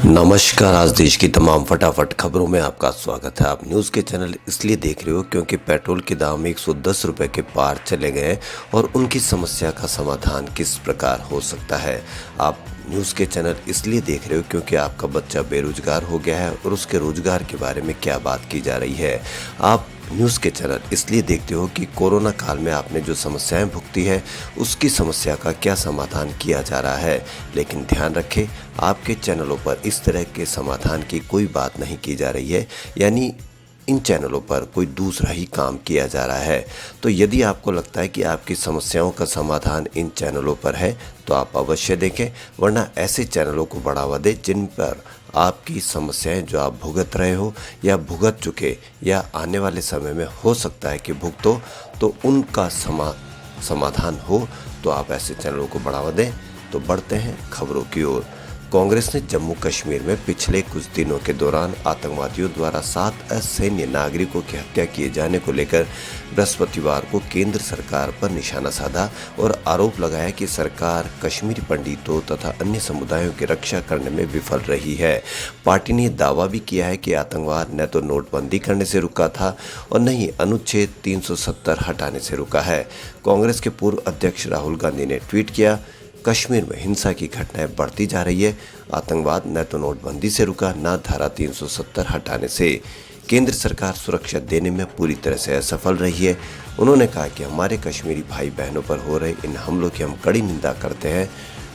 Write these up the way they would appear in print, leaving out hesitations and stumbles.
नमस्कार। आज देश की तमाम फटाफट खबरों में आपका स्वागत है। आप न्यूज़ के चैनल इसलिए देख रहे हो क्योंकि पेट्रोल के दाम 110 रुपये के पार चले गए और उनकी समस्या का समाधान किस प्रकार हो सकता है। आप न्यूज़ के चैनल इसलिए देख रहे हो क्योंकि आपका बच्चा बेरोजगार हो गया है और उसके रोजगार के बारे में क्या बात की जा रही है। आप न्यूज़ के चैनल इसलिए देखते हो कि कोरोना काल में आपने जो समस्याएं भुगती है उसकी समस्या का क्या समाधान किया जा रहा है। लेकिन ध्यान रखें, आपके चैनलों पर इस तरह के समाधान की कोई बात नहीं की जा रही है, यानी इन चैनलों पर कोई दूसरा ही काम किया जा रहा है। तो यदि आपको लगता है कि आपकी समस्याओं का समाधान इन चैनलों पर है तो आप अवश्य देखें, वरना ऐसे चैनलों को बढ़ावा दें जिन पर आपकी समस्याएं जो आप भुगत रहे हो या भुगत चुके या आने वाले समय में हो सकता है कि भुगतो, तो उनका समाधान हो। तो आप ऐसे चैनलों को बढ़ावा दें। तो बढ़ते हैं खबरों की ओर। कांग्रेस ने जम्मू कश्मीर में पिछले कुछ दिनों के दौरान आतंकवादियों द्वारा 7 असैन्य नागरिकों की हत्या किए जाने को लेकर बृहस्पतिवार को केंद्र सरकार पर निशाना साधा और आरोप लगाया कि सरकार कश्मीरी पंडितों तथा अन्य समुदायों की रक्षा करने में विफल रही है। पार्टी ने दावा भी किया है कि आतंकवाद न तो नोटबंदी करने से रुका था और न ही अनुच्छेद 370 हटाने से रुका है। कांग्रेस के पूर्व अध्यक्ष राहुल गांधी ने ट्वीट किया, कश्मीर में हिंसा की घटनाएं बढ़ती जा रही है। आतंकवाद न तो नोटबंदी से रुका, न धारा 370 हटाने से। केंद्र सरकार सुरक्षा देने में पूरी तरह से असफल रही है। उन्होंने कहा कि हमारे कश्मीरी भाई बहनों पर हो रहे इन हमलों की हम कड़ी निंदा करते हैं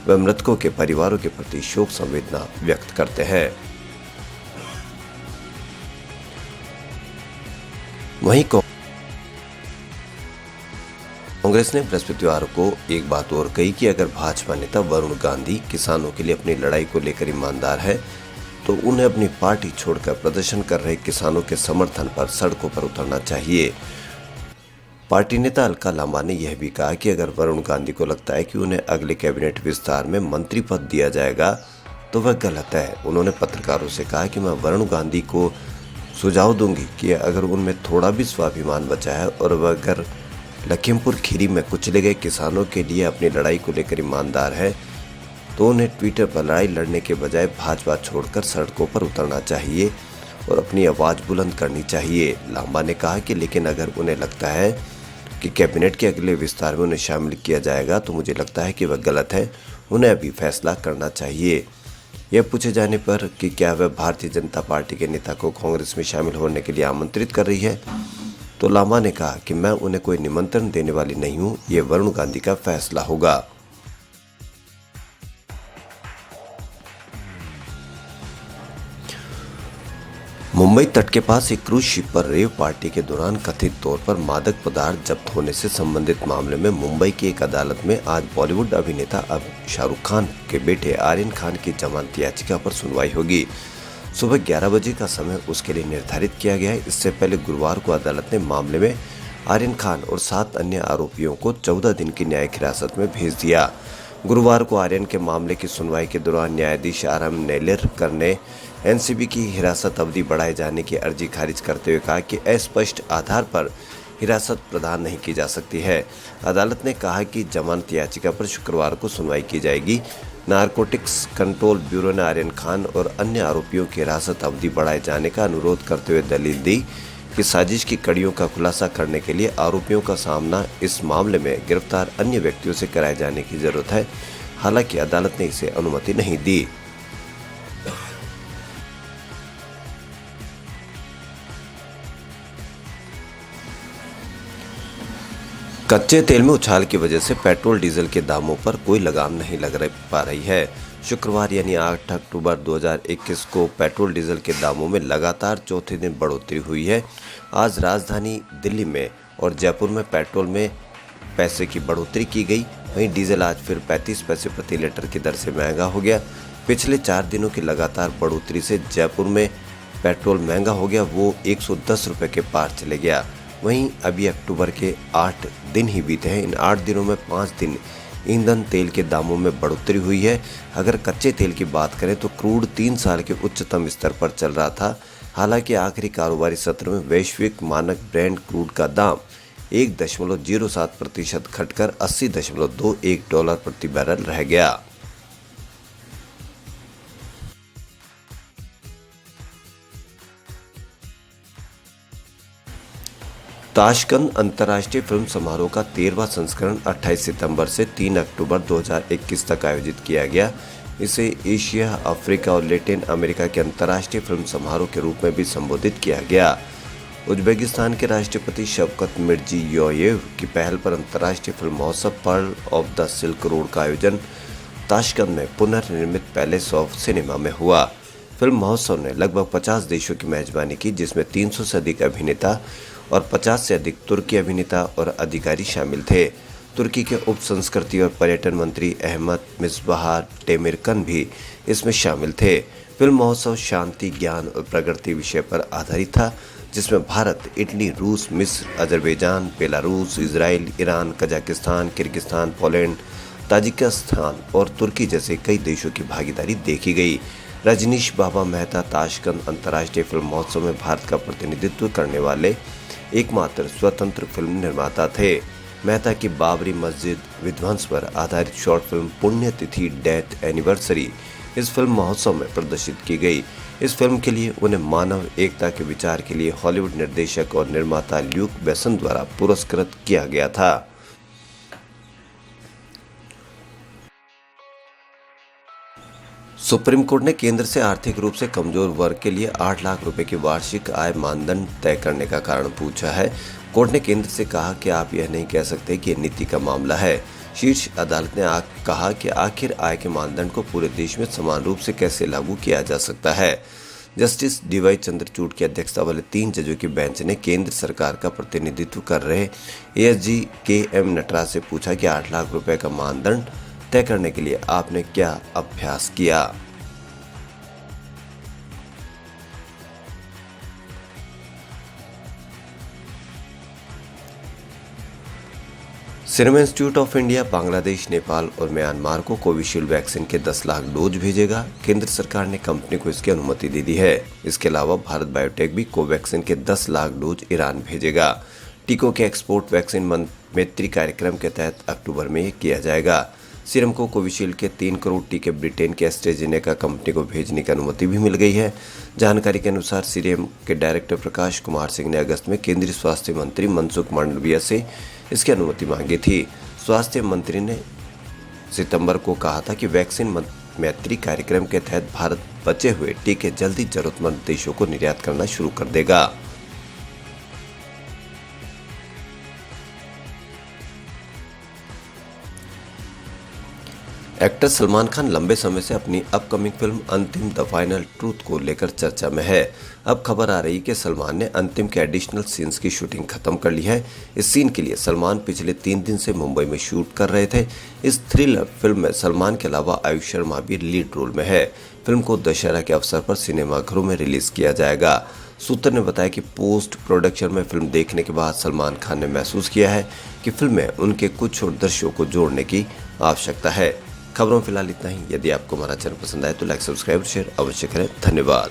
व मृतकों के परिवारों के प्रति शोक संवेदना व्यक्त करते हैं। वहीं कांग्रेस ने बृहस्पतिवार को एक बात और कही कि अगर भाजपा नेता वरुण गांधी किसानों के लिए अपनी लड़ाई को लेकर ईमानदार है तो उन्हें अपनी पार्टी छोड़कर प्रदर्शन कर रहे किसानों के समर्थन पर सड़कों पर उतरना चाहिए। पार्टी नेता अलका लांबा ने यह भी कहा कि अगर वरुण गांधी को लगता है कि उन्हें अगले कैबिनेट विस्तार में मंत्री पद दिया जाएगा तो वह गलत है। उन्होंने पत्रकारों से कहा कि मैं वरुण गांधी को सुझाव दूंगी कि अगर उनमें थोड़ा भी स्वाभिमान बचा है और वह अगर लखीमपुर खीरी में कुचले गए किसानों के लिए अपनी लड़ाई को लेकर ईमानदार है तो उन्हें ट्विटर पर लड़ाई लड़ने के बजाय भाजपा छोड़कर सड़कों पर उतरना चाहिए और अपनी आवाज़ बुलंद करनी चाहिए। लांबा ने कहा कि लेकिन अगर उन्हें लगता है कि कैबिनेट के अगले विस्तार में उन्हें शामिल किया जाएगा तो मुझे लगता है कि वह गलत है। उन्हें अभी फैसला करना चाहिए। यह पूछे जाने पर कि क्या वह भारतीय जनता पार्टी के नेता को कांग्रेस में शामिल होने के लिए आमंत्रित कर रही है तो लांबा ने कहा कि मैं उन्हें कोई निमंत्रण देने वाली नहीं हूं, ये वरुण गांधी का फैसला होगा। मुंबई तट के पास एक क्रूज शिप पर रेव पार्टी के दौरान कथित तौर पर मादक पदार्थ जब्त होने से संबंधित मामले में मुंबई की एक अदालत में आज बॉलीवुड अभिनेता अब शाहरुख खान के बेटे आर्यन खान की जमानत याचिका पर सुनवाई होगी। सुबह 11 बजे का समय उसके लिए निर्धारित किया गया है। इससे पहले गुरुवार को अदालत ने मामले में आर्यन खान और 7 अन्य आरोपियों को 14 दिन की न्यायिक हिरासत में भेज दिया। गुरुवार को आर्यन के मामले की सुनवाई के दौरान न्यायाधीश आर एम नेल्लेरकर ने एनसीबी की हिरासत अवधि बढ़ाए जाने की अर्जी खारिज करते हुए कहा कि अस्पष्ट आधार पर हिरासत प्रदान नहीं की जा सकती है। अदालत ने कहा कि जमानत याचिका पर शुक्रवार को सुनवाई की जाएगी। नारकोटिक्स कंट्रोल ब्यूरो ने आर्यन खान और अन्य आरोपियों की हिरासत अवधि बढ़ाए जाने का अनुरोध करते हुए दलील दी कि साजिश की कड़ियों का खुलासा करने के लिए आरोपियों का सामना इस मामले में गिरफ्तार अन्य व्यक्तियों से कराए जाने की जरूरत है। हालांकि अदालत ने इसे अनुमति नहीं दी। कच्चे तेल में उछाल की वजह से पेट्रोल डीजल के दामों पर कोई लगाम नहीं लग पा रही है। शुक्रवार यानी 8 अक्टूबर 2021 को पेट्रोल डीजल के दामों में लगातार चौथे दिन बढ़ोतरी हुई है। आज राजधानी दिल्ली में और जयपुर में पेट्रोल में पैसे की बढ़ोतरी की गई। वहीं डीजल आज फिर 35 पैसे प्रति लीटर की दर से महंगा हो गया। पिछले 4 दिनों की लगातार बढ़ोतरी से जयपुर में पेट्रोल महंगा हो गया, वो 110 रुपये के पार चले गया। वहीं अभी अक्टूबर के 8 दिन ही बीते हैं। इन 8 दिनों में 5 दिन ईंधन तेल के दामों में बढ़ोतरी हुई है। अगर कच्चे तेल की बात करें तो क्रूड 3 साल के उच्चतम स्तर पर चल रहा था। हालांकि आखिरी कारोबारी सत्र में वैश्विक मानक ब्रेंट क्रूड का दाम 1.07% घटकर $80.21 प्रति बैरल रह गया। ताशकंद अंतर्राष्ट्रीय फिल्म समारोह का 13वां संस्करण 28 सितंबर से 3 अक्टूबर 2021 तक आयोजित किया गया। इसे एशिया, अफ्रीका और लैटिन अमेरिका के अंतर्राष्ट्रीय फिल्म समारोह के रूप में भी संबोधित किया गया। उज्बेकिस्तान के राष्ट्रपति शवकत मिर्जियोयेव की पहल पर अंतर्राष्ट्रीय फिल्म महोत्सव pearl of the silk road का आयोजन ताशकंद में पुनर्निर्मित पैलेस ऑफ सिनेमा में हुआ। फिल्म महोत्सव ने लगभग 50 देशों की मेजबानी की, जिसमें 300 से अधिक अभिनेता और 50 से अधिक तुर्की अभिनेता और अधिकारी शामिल थे। तुर्की के उप संस्कृति और पर्यटन मंत्री अहमद मिसबाह डेमिरकन भी इसमें शामिल थे। फिल्म महोत्सव शांति, ज्ञान और प्रगति विषय पर आधारित था, जिसमें भारत, इटली, रूस, मिस्र, Azerbaijan, Belarus, Israel, Iran, Kazakhstan, Kyrgyzstan, Poland, Tajikistan और तुर्की जैसे कई देशों की भागीदारी देखी गई। रजनीश बाबा मेहता ताशकंद अंतर्राष्ट्रीय फिल्म महोत्सव में भारत का प्रतिनिधित्व करने वाले एकमात्र स्वतंत्र फिल्म निर्माता थे। मेहता की बाबरी मस्जिद विध्वंस पर आधारित शॉर्ट फिल्म पुण्यतिथि डेथ एनिवर्सरी इस फिल्म महोत्सव में प्रदर्शित की गई। इस फिल्म के लिए उन्हें मानव एकता के विचार के लिए हॉलीवुड निर्देशक और निर्माता ल्यूक बेसन द्वारा पुरस्कृत किया गया था। सुप्रीम कोर्ट ने केंद्र से आर्थिक रूप से कमजोर वर्ग के लिए 8 लाख रुपए की वार्षिक आय मानदंड तय करने का कारण पूछा है। कोर्ट ने केंद्र से कहा कि आप यह नहीं कह सकते कि यह नीति का मामला है। शीर्ष अदालत ने कहा कि आखिर आय के मानदंड को पूरे देश में समान रूप से कैसे लागू किया जा सकता है। जस्टिस डीवाई चंद्रचूड़ की अध्यक्षता वाले 3 जजों की बेंच ने केंद्र सरकार का प्रतिनिधित्व कर रहे एएसजी के.एम. नटराज से पूछा कि 8 लाख रुपए का मानदंड तय करने के लिए आपने क्या अभ्यास किया। Serum institute of India Bangladesh, Nepal और म्यांमार को कोविशील्ड वैक्सीन के 10 लाख डोज भेजेगा। केंद्र सरकार ने कंपनी को इसकी अनुमति दे दी है। इसके अलावा भारत बायोटेक भी कोवैक्सीन के 10 लाख डोज ईरान भेजेगा। टीकों के एक्सपोर्ट वैक्सीन मैत्री कार्यक्रम के तहत अक्टूबर में किया जाएगा। सीरम को कोविशील्ड के 3 करोड़ टीके ब्रिटेन के एस्ट्राजेनेका कंपनी को भेजने की अनुमति भी मिल गई है। जानकारी के अनुसार सीरम के डायरेक्टर प्रकाश कुमार सिंह ने अगस्त में केंद्रीय स्वास्थ्य मंत्री मनसुख मांडविया से इसकी अनुमति मांगी थी। स्वास्थ्य मंत्री ने सितंबर को कहा था कि वैक्सीन मैत्री कार्यक्रम के तहत भारत बचे हुए टीके जल्दी जरूरतमंद देशों को निर्यात करना शुरू कर देगा। एक्टर सलमान खान लंबे समय से अपनी अपकमिंग फिल्म अंतिम द फाइनल ट्रूथ को लेकर चर्चा में है। अब खबर आ रही कि सलमान ने अंतिम के एडिशनल सीन्स की शूटिंग खत्म कर ली है। इस सीन के लिए सलमान पिछले 3 दिन से मुंबई में शूट कर रहे थे। इस थ्रिलर फिल्म में सलमान के अलावा आयुष शर्मा भी लीड रोल में है। फिल्म को दशहरा के अवसर पर सिनेमाघरों में रिलीज किया जाएगा। सूत्र ने बताया कि पोस्ट प्रोडक्शन में फिल्म देखने के बाद सलमान खान ने महसूस किया है कि फिल्म में उनके कुछ और दृश्यों को जोड़ने की आवश्यकता है। खबरों में फिलहाल इतना ही। यदि आपको हमारा चैनल पसंद आए तो लाइक, सब्सक्राइब, शेयर अवश्य करें। धन्यवाद।